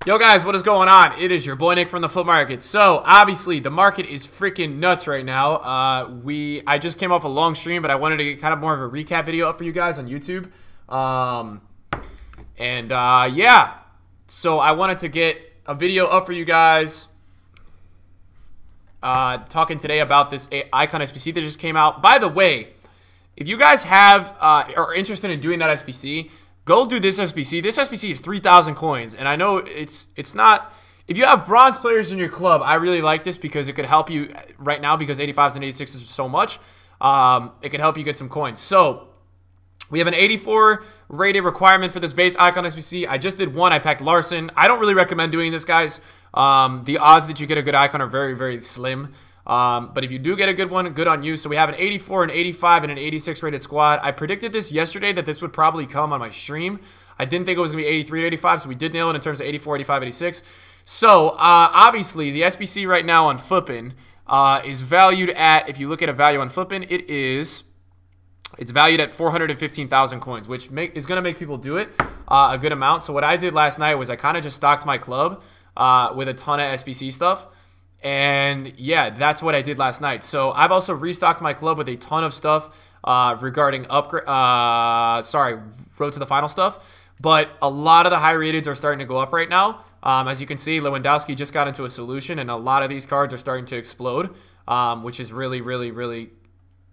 Yo guys, what is going on? It is your boy Nick from the Flip Market. So obviously the market is freaking nuts right now. I just came off a long stream, but I wanted to get kind of more of a recap video up for you guys on YouTube. Yeah, so I wanted to get a video up for you guys talking today about this Icon SBC that just came out. By the way, if you guys are interested in doing that SBC, go do this SBC. This SBC is 3,000 coins, and I know it's not. If you have bronze players in your club, I really like this because it could help you right now because 85s and 86s are so much. It could help you get some coins. So we have an 84 rated requirement for this base Icon SBC. I just did one. I packed Larson. I don't really recommend doing this, guys. The odds that you get a good icon are very, very slim. But if you do get a good one, good on you. So we have an 84, an 85, and an 86 rated squad. I predicted this yesterday that this would probably come on my stream. I didn't think it was going to be 83 to 85, so we did nail it in terms of 84, 85, 86. So, obviously, the SBC right now on Flippin is valued at, if you look at a value on Flippin, it's valued at 415,000 coins, which is going to make people do it a good amount. So what I did last night was I kind of just stocked my club with a ton of SBC stuff. And yeah, that's what I did last night. So I've also restocked my club with a ton of stuff regarding road to the final stuff. But a lot of the high rateds are starting to go up right now. As you can see, Lewandowski just got into a solution, and a lot of these cards are starting to explode, which is really, really, really,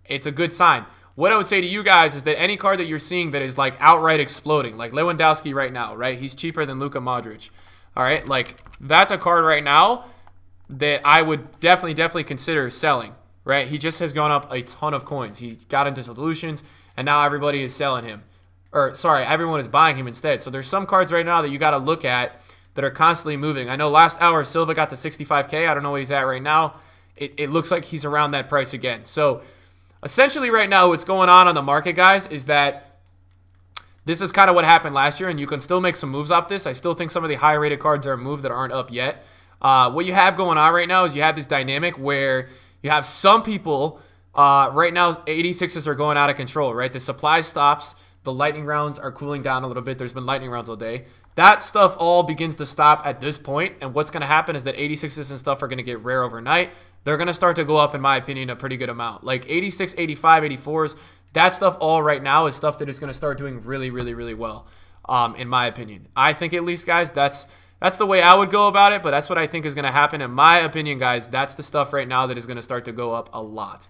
it's a good sign. What I would say to you guys is that any card that you're seeing that is like outright exploding, like Lewandowski right now, right? He's cheaper than Luka Modric. All right, like that's a card right now that I would definitely consider selling, right? He just has gone up a ton of coins. He got into solutions, and now everybody is selling him. Or, sorry, everyone is buying him instead. So there's some cards right now that you got to look at that are constantly moving. I know last hour Silva got to 65K. I don't know what he's at right now. It looks like he's around that price again. So essentially right now what's going on the market, guys, is that this is kind of what happened last year, and you can still make some moves off this. I still think some of the high-rated cards are moved that aren't up yet. What you have going on right now is you have this dynamic where you have some people, right now 86s are going out of control, right? The supply stops. The lightning rounds are cooling down a little bit. There's been lightning rounds all day. That stuff all begins to stop at this point, and what's going to happen is that 86s and stuff are going to get rare overnight. They're going to start to go up, in my opinion, a pretty good amount. Like 86, 85, 84s, that stuff all right now is stuff that is going to start doing really, really, really well, in my opinion. I think at least, guys, that's the way I would go about it, but that's what I think is going to happen. In my opinion, guys, that's the stuff right now that is going to start to go up a lot.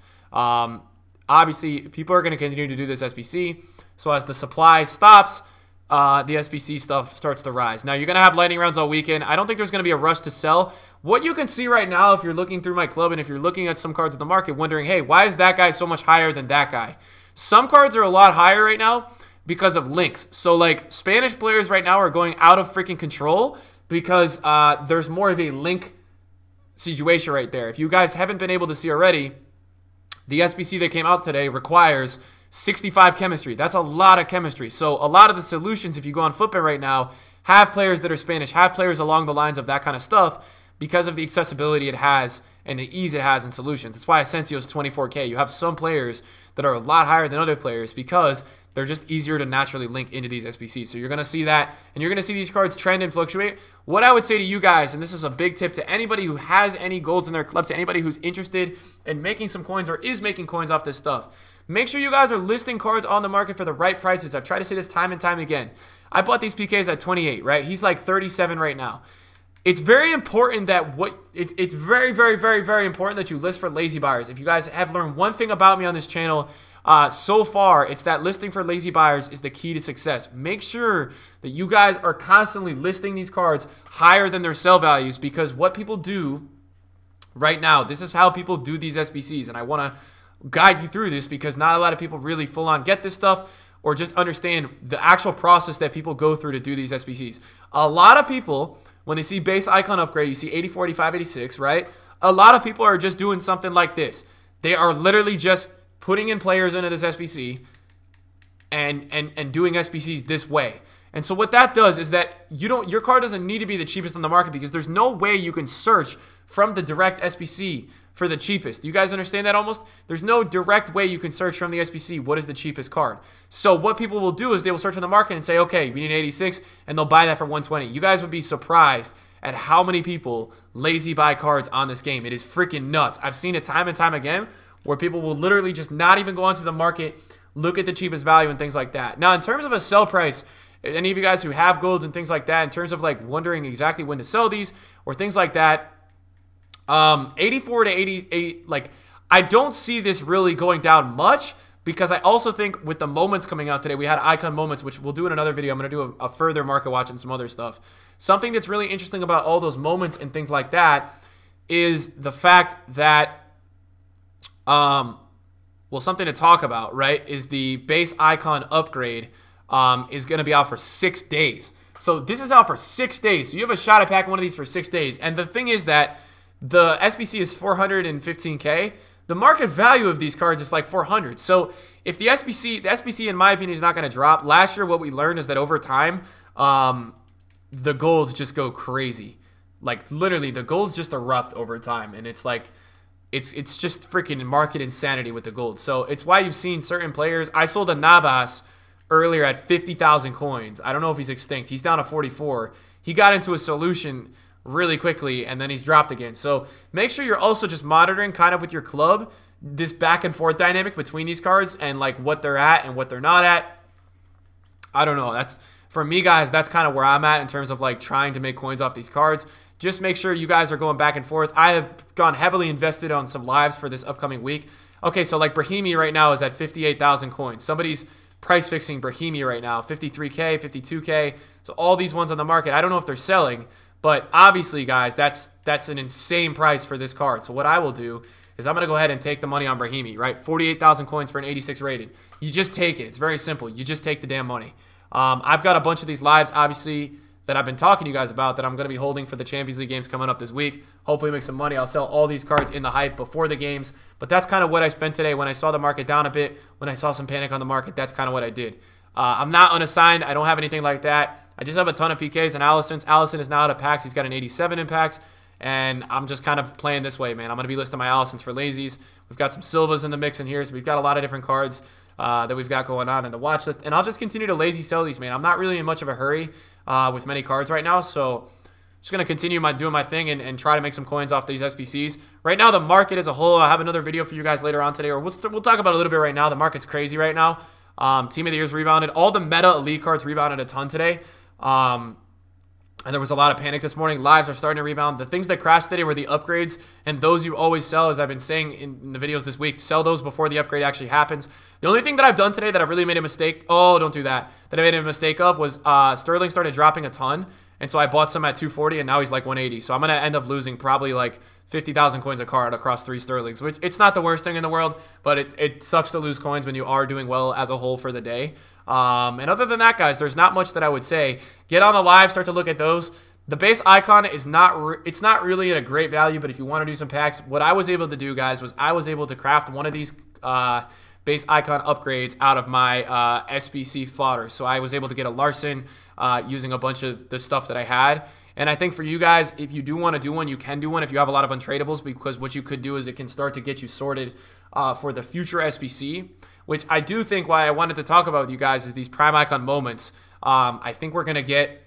Obviously, people are going to continue to do this SBC, so as the supply stops, the SBC stuff starts to rise. Now, you're going to have lightning rounds all weekend. I don't think there's going to be a rush to sell. What you can see right now, if you're looking through my club and if you're looking at some cards in the market, wondering, hey, why is that guy so much higher than that guy? Some cards are a lot higher right now because of links. So, like, Spanish players right now are going out of freaking control because there's more of a link situation right there. If you guys haven't been able to see already, the SBC that came out today requires 65 chemistry. That's a lot of chemistry. So a lot of the solutions, if you go on Flippin right now, have players that are Spanish, have players along the lines of that kind of stuff because of the accessibility it has and the ease it has in solutions. That's why Asensio's 24K. You have some players that are a lot higher than other players because they're just easier to naturally link into these SBCs. So you're going to see that, and you're going to see these cards trend and fluctuate. What I would say to you guys, and this is a big tip to anybody who has any golds in their club, to anybody who's interested in making some coins or is making coins off this stuff, make sure you guys are listing cards on the market for the right prices. I've tried to say this time and time again. I bought these PKs at 28, right? He's like 37 right now. It's very important that it's very, very, very, very important that you list for lazy buyers. If you guys have learned one thing about me on this channel so far, it's that listing for lazy buyers is the key to success. Make sure that you guys are constantly listing these cards higher than their sell values, because what people do right now, this is how people do these SBCs, and I want to guide you through this because not a lot of people really full on get this stuff or just understand the actual process that people go through to do these SBCs. A lot of people, when they see base icon upgrade, you see 84, 85, 86, right? A lot of people are just doing something like this. They are literally just putting in players into this SBC and doing SBCs this way. And so what that does is that your card doesn't need to be the cheapest on the market because there's no way you can search from the direct SBC for the cheapest. Do you guys understand that almost? There's no direct way you can search from the SBC what is the cheapest card. So what people will do is they will search on the market and say, okay, we need 86, and they'll buy that for 120. You guys would be surprised at how many people lazy buy cards on this game. It is freaking nuts. I've seen it time and time again where people will literally just not even go onto the market, look at the cheapest value and things like that. Now, in terms of a sell price, any of you guys who have golds and things like that, in terms of like wondering exactly when to sell these or things like that, 84 to 88, like I don't see this really going down much because I also think with the moments coming out today, we had icon moments, which we'll do in another video. I'm going to do a further market watch and some other stuff. Something that's really interesting about all those moments and things like that is the fact that, well, something to talk about, right, is the base icon upgrade is going to be out for 6 days. So this is out for 6 days. So you have a shot at packing one of these for 6 days. And the thing is that the SBC is 415K. The market value of these cards is like 400. So if the SBC in my opinion is not going to drop. Last year what we learned is that over time the golds just go crazy. Like literally the golds just erupt over time, and it's like it's just freaking market insanity with the gold. So it's why you've seen certain players. I sold a Navas earlier at 50,000 coins. I don't know if he's extinct. He's down to 44. He got into a solution really quickly, and then he's dropped again. So make sure you're also just monitoring kind of with your club this back and forth dynamic between these cards and like what they're at and what they're not at. I don't know. That's for me, guys. That's kind of where I'm at in terms of like trying to make coins off these cards. Just make sure you guys are going back and forth. I have gone heavily invested on some lives for this upcoming week. Okay, so like Brahimi right now is at 58,000 coins. Somebody's price fixing Brahimi right now, 53K, 52K. So all these ones on the market, I don't know if they're selling, but obviously, guys, that's an insane price for this card. So what I will do is I'm going to go ahead and take the money on Brahimi, right? 48,000 coins for an 86 rated. You just take it. It's very simple. You just take the damn money. I've got a bunch of these lives, obviously, that I've been talking to you guys about that I'm going to be holding for the Champions League games coming up this week. Hopefully make some money. I'll sell all these cards in the hype before the games. But that's kind of what I spent today. When I saw the market down a bit, when I saw some panic on the market, that's kind of what I did. I'm not unassigned. I don't have anything like that. I just have a ton of PKs and Allison's. Allison is now out of packs. He's got an 87 in packs. And I'm just kind of playing this way, man. I'm going to be listing my Allison's for lazies. We've got some Silvas in the mix in here. So we've got a lot of different cards that we've got going on in the watch list. And I'll just continue to lazy sell these, man. I'm not really in much of a hurry with many cards right now. So just going to continue doing my thing and try to make some coins off these SBCs. Right now, the market as a whole, I'll have another video for you guys later on today. Or we'll talk about it a little bit right now. The market's crazy right now. Team of the Year's rebounded. All the meta elite cards rebounded a ton today. And there was a lot of panic this morning. Lives are starting to rebound. The things that crashed today were the upgrades, and those you always sell, as I've been saying in the videos this week. Sell those before the upgrade actually happens. The only thing that I've done today that I've really made a mistake, don't do that, that I made a mistake of was Sterling started dropping a ton, and so I bought some at 240, and now he's like 180. So I'm going to end up losing probably like 50,000 coins a card across 3 Sterlings, which it's not the worst thing in the world, but it sucks to lose coins when you are doing well as a whole for the day. And other than that, guys, there's not much that I would say. Get on the live, start to look at those. The base icon is it's not really at a great value, but if you want to do some packs, what I was able to do, guys, was I was able to craft one of these base icon upgrades out of my SBC fodder. So I was able to get a Larson using a bunch of the stuff that I had. And I think for you guys, if you do want to do one, you can do one if you have a lot of untradables, because what you could do is it can start to get you sorted for the future SBC, which I do think why I wanted to talk about with you guys is these prime icon moments. I think we're going to get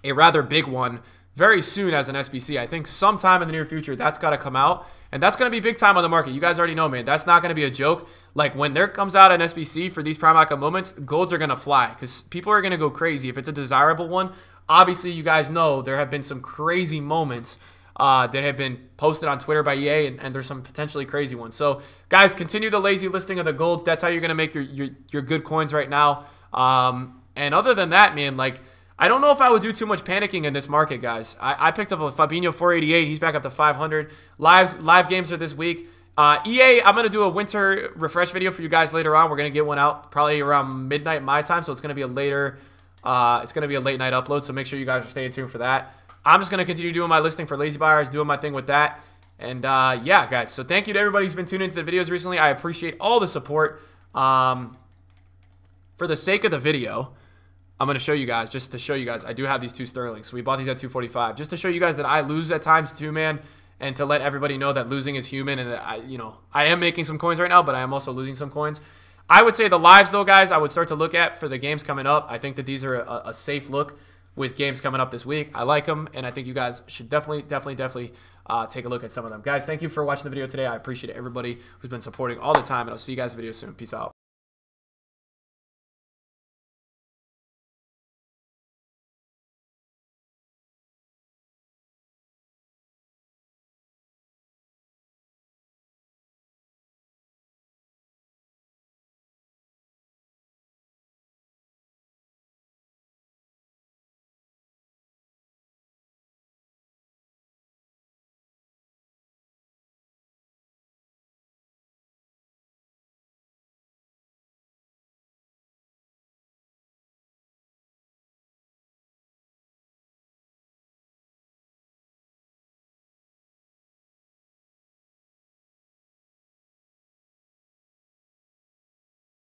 a rather big one very soon as an SBC. I think sometime in the near future that's got to come out, and that's going to be big time on the market. You guys already know, man. That's not going to be a joke. Like when there comes out an SBC for these prime icon moments, golds are going to fly because people are going to go crazy. If it's a desirable one, obviously you guys know there have been some crazy moments that have been posted on Twitter by EA, and there's some potentially crazy ones. So guys, continue the lazy listing of the golds. That's how you're going to make your good coins right now. And other than that, man, like, I don't know if I would do too much panicking in this market, guys. I picked up a Fabinho 488. He's back up to 500. Live games are this week. EA, I'm going to do a winter refresh video for you guys later on. We're going to get one out probably around midnight my time, so it's going to be a later, it's going to be a late night upload, so make sure you guys are staying tuned for that. I'm just going to continue doing my listing for lazy buyers, doing my thing with that. And yeah, guys, so thank you to everybody who's been tuning into the videos recently. I appreciate all the support. For the sake of the video, I'm going to show you guys, just to show you guys, I do have these 2 Sterlings. So we bought these at 245. Just to show you guys that I lose at times too, man. and to let everybody know that losing is human, and that I am making some coins right now, but I am also losing some coins. I would say the lives, though, guys, I would start to look at for the games coming up. I think that these are a safe look with games coming up this week. I like them, and I think you guys should definitely take a look at some of them. Guys, thank you for watching the video today. I appreciate everybody who's been supporting all the time, and I'll see you guys in the video soon. Peace out.